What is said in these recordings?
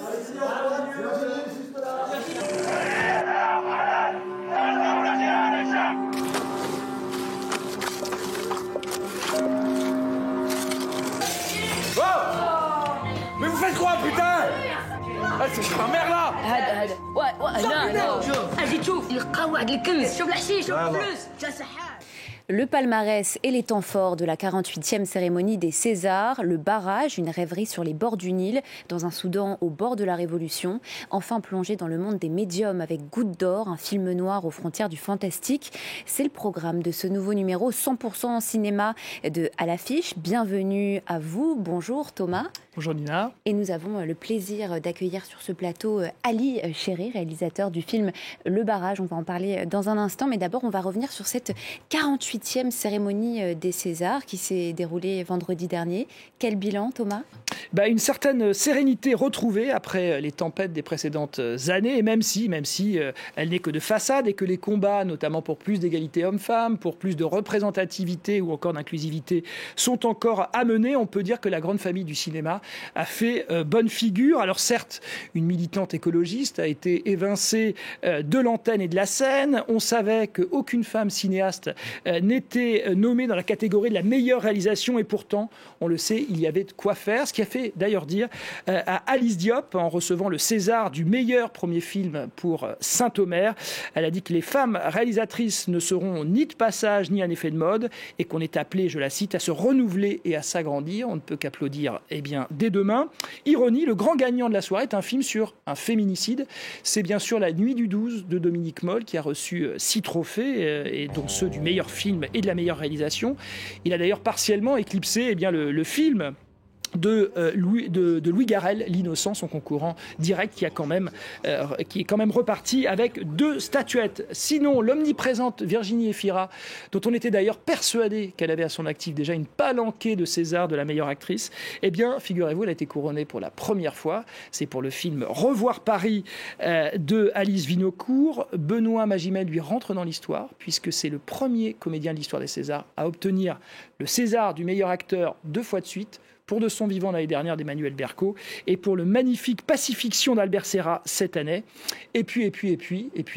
Mais vous faites quoi, putain? C'est ma mère là. هذا هنا اجي تشوف القواعد الكنز شوف الحشيش شوف الفلوس جا سحاب. Le palmarès et les temps forts de la 48e cérémonie des Césars, le barrage, une rêverie sur les bords du Nil, dans un Soudan au bord de la Révolution, enfin plongé dans le monde des médiums avec Goutte d'or, un film noir aux frontières du fantastique. C'est le programme de ce nouveau numéro 100% cinéma de À l'affiche. Bienvenue à vous. Bonjour Thomas. Bonjour Nina. Et nous avons le plaisir d'accueillir sur ce plateau Ali Chéri, réalisateur du film Le Barrage. On va en parler dans un instant, mais d'abord on va revenir sur cette 48e cérémonie des Césars qui s'est déroulée vendredi dernier. Quel bilan, Thomas ? Une certaine sérénité retrouvée après les tempêtes des précédentes années, et même si elle n'est que de façade et que les combats, notamment pour plus d'égalité hommes-femmes, pour plus de représentativité ou encore d'inclusivité, sont encore à mener, on peut dire que la grande famille du cinéma a fait bonne figure. Alors certes, une militante écologiste a été évincée de l'antenne et de la scène. On savait qu'aucune femme cinéaste n'était nommée dans la catégorie de la meilleure réalisation et pourtant, on le sait, il y avait de quoi faire. Ce qui a fait d'ailleurs dire à Alice Diop, en recevant le César du meilleur premier film pour Saint-Omer, elle a dit que les femmes réalisatrices ne seront ni de passage ni un effet de mode et qu'on est appelé, je la cite, à se renouveler et à s'agrandir. On ne peut qu'applaudir dès demain. Ironie, le grand gagnant de la soirée est un film sur un féminicide. C'est bien sûr La Nuit du 12 de Dominique Moll qui a reçu 6 trophées et dont ceux du meilleur film et de la meilleure réalisation. Il a d'ailleurs partiellement éclipsé le film de Louis Garrel, L'Innocent, son concurrent direct, qui est quand même reparti avec 2 statuettes. Sinon, l'omniprésente Virginie Efira, dont on était d'ailleurs persuadé qu'elle avait à son actif déjà une palanquée de César de la meilleure actrice, figurez-vous, elle a été couronnée pour la première fois. C'est pour le film Revoir Paris de Alice Vinocourt. Benoît Magimel lui rentre dans l'histoire, puisque c'est le premier comédien de l'histoire des Césars à obtenir le César du meilleur acteur 2 fois de suite, pour De son vivant l'année dernière d'Emmanuel Berco et pour le magnifique Pacifiction d'Albert Serra cette année. Et puis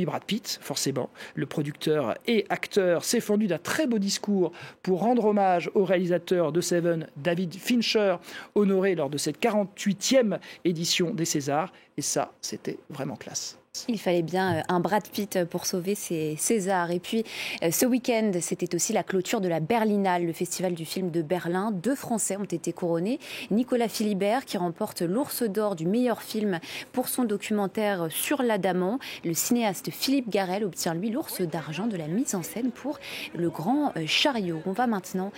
Brad Pitt, forcément, le producteur et acteur, s'est fendu d'un très beau discours pour rendre hommage au réalisateur de Seven, David Fincher, honoré lors de cette 48e édition des Césars. Et ça, c'était vraiment classe. Il fallait bien un Brad Pitt pour sauver ces Césars. Et puis, ce week-end, c'était aussi la clôture de la Berlinale, le festival du film de Berlin. 2 Français ont été couronnés. Nicolas Philibert, qui remporte l'Ours d'or du meilleur film pour son documentaire sur l'Adamant. Le cinéaste Philippe Garrel obtient, lui, l'Ours d'argent de la mise en scène pour Le Grand Chariot. On va maintenant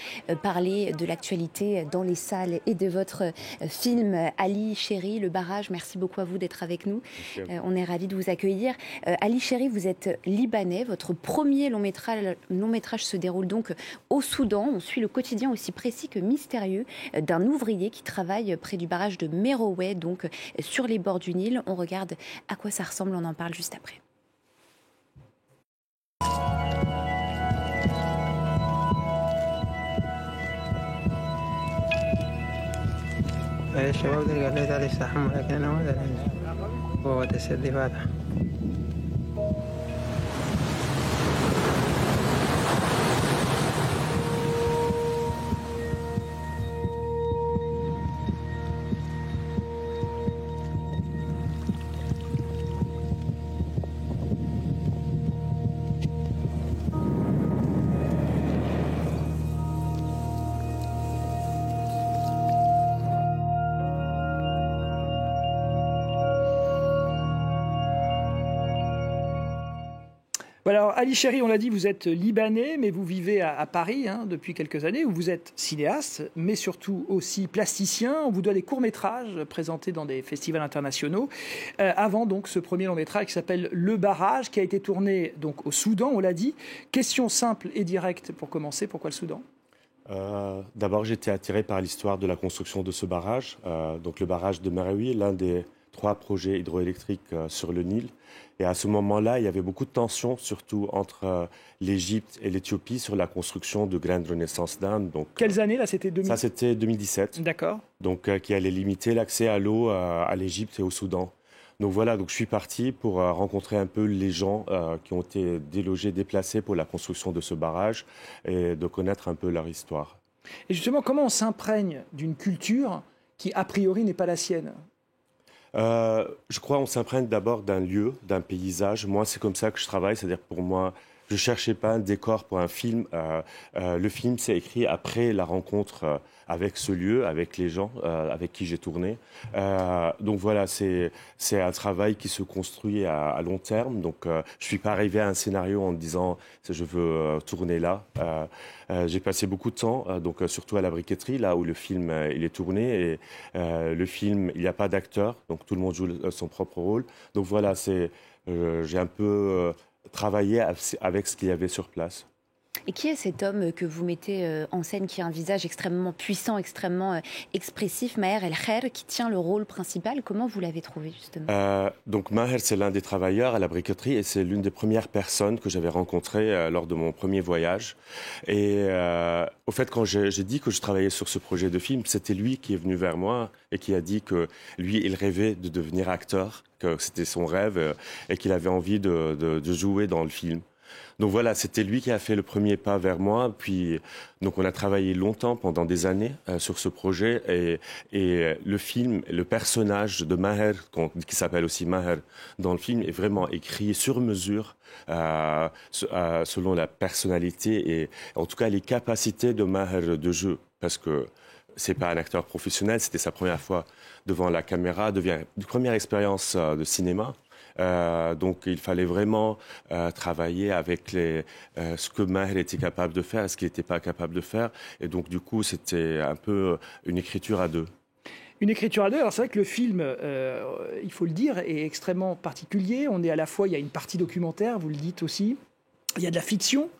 parler de l'actualité dans les salles et de votre film Ali Chéri, Le Barrage. Merci beaucoup à vous d'être avec nous. On est ravis de vous accueillir. Ali Chéri, vous êtes libanais. Votre premier long métrage se déroule donc au Soudan. On suit le quotidien aussi précis que mystérieux d'un ouvrier qui travaille près du barrage de Merowe, donc sur les bords du Nil. On regarde à quoi ça ressemble, on en parle juste après. الشباب ده قال لي تعالى يستحمى لكن انا ما ادري هو تسدي فاتح Alors, Ali Chéri, on l'a dit, vous êtes libanais, mais vous vivez à Paris depuis quelques années, où vous êtes cinéaste, mais surtout aussi plasticien. On vous doit des courts-métrages présentés dans des festivals internationaux, avant donc ce premier long-métrage qui s'appelle Le Barrage, qui a été tourné donc au Soudan, on l'a dit. Question simple et directe pour commencer, pourquoi le Soudan ? D'abord, j'étais attiré par l'histoire de la construction de ce barrage, donc le barrage de Merowe, l'un des 3 projets hydroélectriques sur le Nil. Et à ce moment-là, il y avait beaucoup de tensions, surtout entre l'Égypte et l'Éthiopie, sur la construction de grandes renaissances d'Inde. Donc, Quelles années, là, c'était 2000... ça, c'était 2017. D'accord. Donc, qui allait limiter l'accès à l'eau à l'Égypte et au Soudan. Donc voilà, donc je suis parti pour rencontrer un peu les gens qui ont été délogés, déplacés pour la construction de ce barrage et de connaître un peu leur histoire. Et justement, comment on s'imprègne d'une culture qui, a priori, n'est pas la sienne ? Je crois qu'on s'imprègne d'abord d'un lieu, d'un paysage. Moi, c'est comme ça que je travaille. C'est-à-dire, pour moi, je ne cherchais pas un décor pour un film. Le film s'est écrit après la rencontre avec ce lieu, avec les gens avec qui j'ai tourné. Donc voilà, c'est un travail qui se construit à long terme. Donc je ne suis pas arrivé à un scénario en me disant « je veux tourner là ». J'ai passé beaucoup de temps, donc surtout à la briqueterie, là où le film il est tourné. Et le film, il n'y a pas d'acteur, donc tout le monde joue son propre rôle. Donc voilà, j'ai un peu travaillé avec ce qu'il y avait sur place. Et qui est cet homme que vous mettez en scène, qui a un visage extrêmement puissant, extrêmement expressif, Maher El Kher, qui tient le rôle principal? Comment vous l'avez trouvé, justement? Donc Maher, c'est l'un des travailleurs à la briqueterie et c'est l'une des premières personnes que j'avais rencontrées lors de mon premier voyage. Et au fait, quand j'ai dit que je travaillais sur ce projet de film, c'était lui qui est venu vers moi et qui a dit que lui, il rêvait de devenir acteur, que c'était son rêve et qu'il avait envie de jouer dans le film. Donc voilà, c'était lui qui a fait le premier pas vers moi. Puis donc on a travaillé longtemps, pendant des années, sur ce projet. Et le film, le personnage de Maher, qui s'appelle aussi Maher dans le film, est vraiment écrit sur mesure, selon la personnalité et en tout cas les capacités de Maher de jeu. Parce que c'est pas un acteur professionnel, c'était sa première fois devant la caméra, une première expérience de cinéma. Donc il fallait vraiment travailler avec ce que Maher était capable de faire et ce qu'il n'était pas capable de faire. Et donc du coup, c'était un peu une écriture à deux. Une écriture à deux. Alors c'est vrai que le film, il faut le dire, est extrêmement particulier. On est à la fois, il y a une partie documentaire, vous le dites aussi. Il y a de la fiction.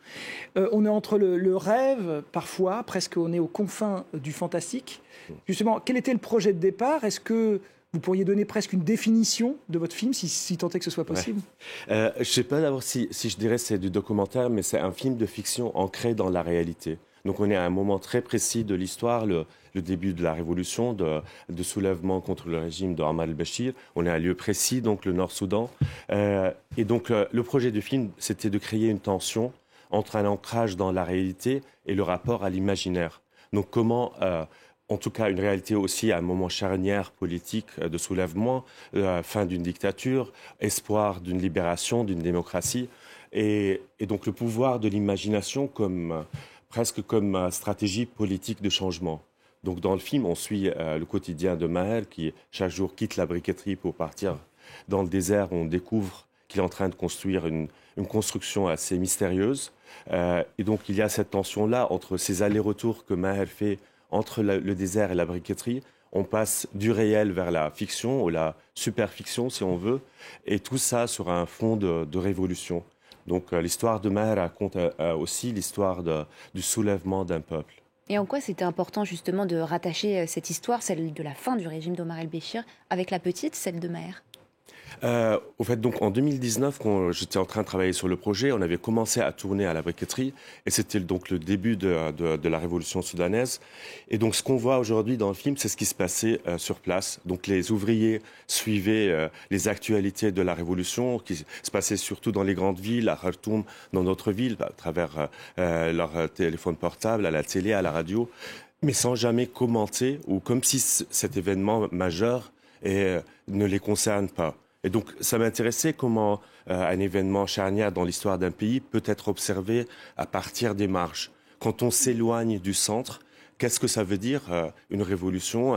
On est entre le rêve, parfois, presque on est aux confins du fantastique. Justement, quel était le projet de départ? Est-ce que vous pourriez donner presque une définition de votre film, si tant est que ce soit possible? Je ne sais pas d'abord si je dirais que c'est du documentaire, mais c'est un film de fiction ancré dans la réalité. Donc on est à un moment très précis de l'histoire, le début de la révolution, de soulèvement contre le régime de Omar el-Béchir. On est à un lieu précis, donc le Nord-Soudan. Et donc le projet du film, c'était de créer une tension entre un ancrage dans la réalité et le rapport à l'imaginaire. Donc comment... en tout cas, une réalité aussi à un moment charnière politique de soulèvement, fin d'une dictature, espoir d'une libération, d'une démocratie. Et donc le pouvoir de l'imagination presque comme stratégie politique de changement. Donc dans le film, on suit le quotidien de Maher qui chaque jour quitte la briqueterie pour partir dans le désert où on découvre qu'il est en train de construire une construction assez mystérieuse. Et donc il y a cette tension-là entre ces allers-retours que Maher fait entre le désert et la briqueterie. On passe du réel vers la fiction, ou la super-fiction si on veut, et tout ça sur un fond de révolution. Donc l'histoire de Maher raconte aussi l'histoire du soulèvement d'un peuple. Et en quoi c'était important justement de rattacher cette histoire, celle de la fin du régime d'Omar el-Béchir, avec la petite, celle de Maher? Au fait, donc en 2019, quand j'étais en train de travailler sur le projet, on avait commencé à tourner à la briqueterie et c'était donc le début de la révolution soudanaise. Et donc ce qu'on voit aujourd'hui dans le film, c'est ce qui se passait sur place. Donc les ouvriers suivaient les actualités de la révolution qui se passait surtout dans les grandes villes, à Khartoum, dans notre ville, à travers leur téléphone portable, à la télé, à la radio, mais sans jamais commenter ou comme si cet événement majeur ne les concerne pas. Et donc, ça m'intéressait comment un événement charnière dans l'histoire d'un pays peut être observé à partir des marges. Quand on s'éloigne du centre, qu'est-ce que ça veut dire une révolution,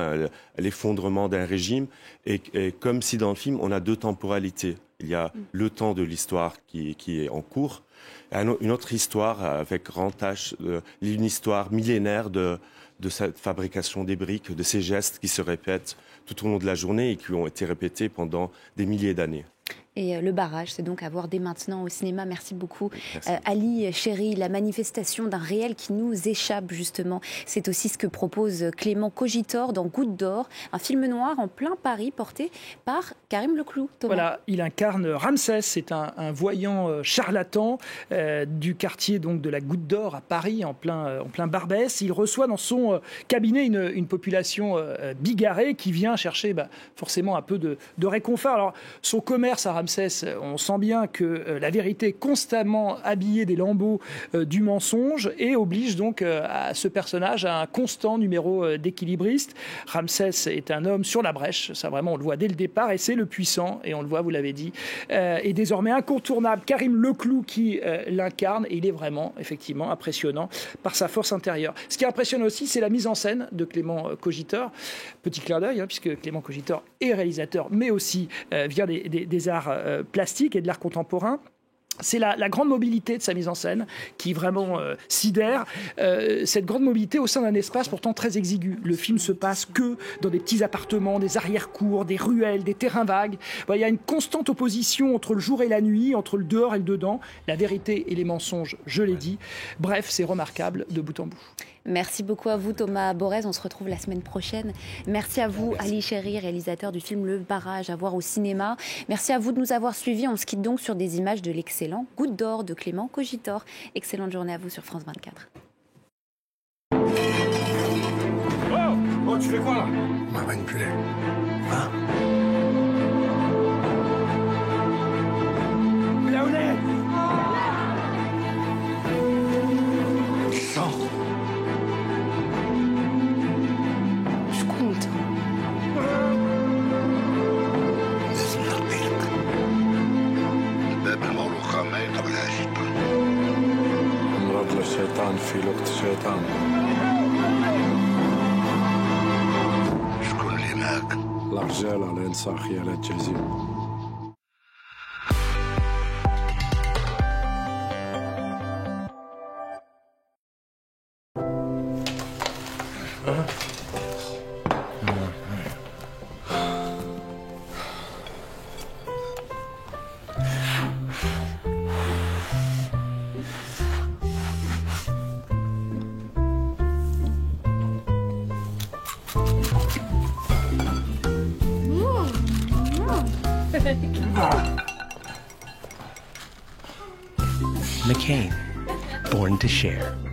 l'effondrement d'un régime et comme si dans le film, on a deux temporalités. Il y a le temps de l'histoire qui est en cours, une autre histoire avec grand H, une histoire millénaire de cette fabrication des briques, de ces gestes qui se répètent tout au long de la journée et qui ont été répétés pendant des milliers d'années. Et Le Barrage, c'est donc à voir dès maintenant au cinéma. Merci beaucoup. Ali Chéri, la manifestation d'un réel qui nous échappe justement. C'est aussi ce que propose Clément Cogitor dans Goutte d'Or, un film noir en plein Paris porté par Karim Leclou. Thomas. Voilà, il incarne Ramsès, c'est un voyant charlatan du quartier donc de la Goutte d'Or à Paris, en plein Barbès. Il reçoit dans son cabinet une population bigarrée qui vient chercher forcément un peu de réconfort. Alors, son commerce à Ramsès, on sent bien que la vérité est constamment habillée des lambeaux du mensonge et oblige donc à ce personnage à un constant numéro d'équilibriste. Ramsès est un homme sur la brèche, ça vraiment on le voit dès le départ, et c'est le puissant, et on le voit, vous l'avez dit, est désormais incontournable. Karim Leclou qui l'incarne, et il est vraiment, effectivement, impressionnant par sa force intérieure. Ce qui impressionne aussi, c'est la mise en scène de Clément Cogitor. Petit clin d'œil, puisque Clément Cogitor est réalisateur, mais aussi vient des arts plastiques et de l'art contemporain. C'est la grande mobilité de sa mise en scène qui vraiment sidère. Cette grande mobilité au sein d'un espace pourtant très exigu. Le film se passe que dans des petits appartements, des arrière-cours, des ruelles, des terrains vagues. Il y a une constante opposition entre le jour et la nuit, entre le dehors et le dedans, la vérité et les mensonges, je l'ai dit. Bref, c'est remarquable de bout en bout. Merci beaucoup à vous Thomas Borez, on se retrouve la semaine prochaine. Merci à vous Ali Chéri, réalisateur du film Le Barrage à voir au cinéma. Merci à vous de nous avoir suivis, on se quitte donc sur des images de l'excellent Goutte d'Or de Clément Cogitor. Excellente journée à vous sur France 24. Oh, tu fais quoi là? On m'a manipulé. Là où on est? Sors. لازم نرضيلك. الباب المغلوقة ما يقبلها شيطان. مرض للشيطان في وقت الشيطان. شكون اللي معاك؟ الرجال على ينسى خيالات جازمة. McCain, born to share.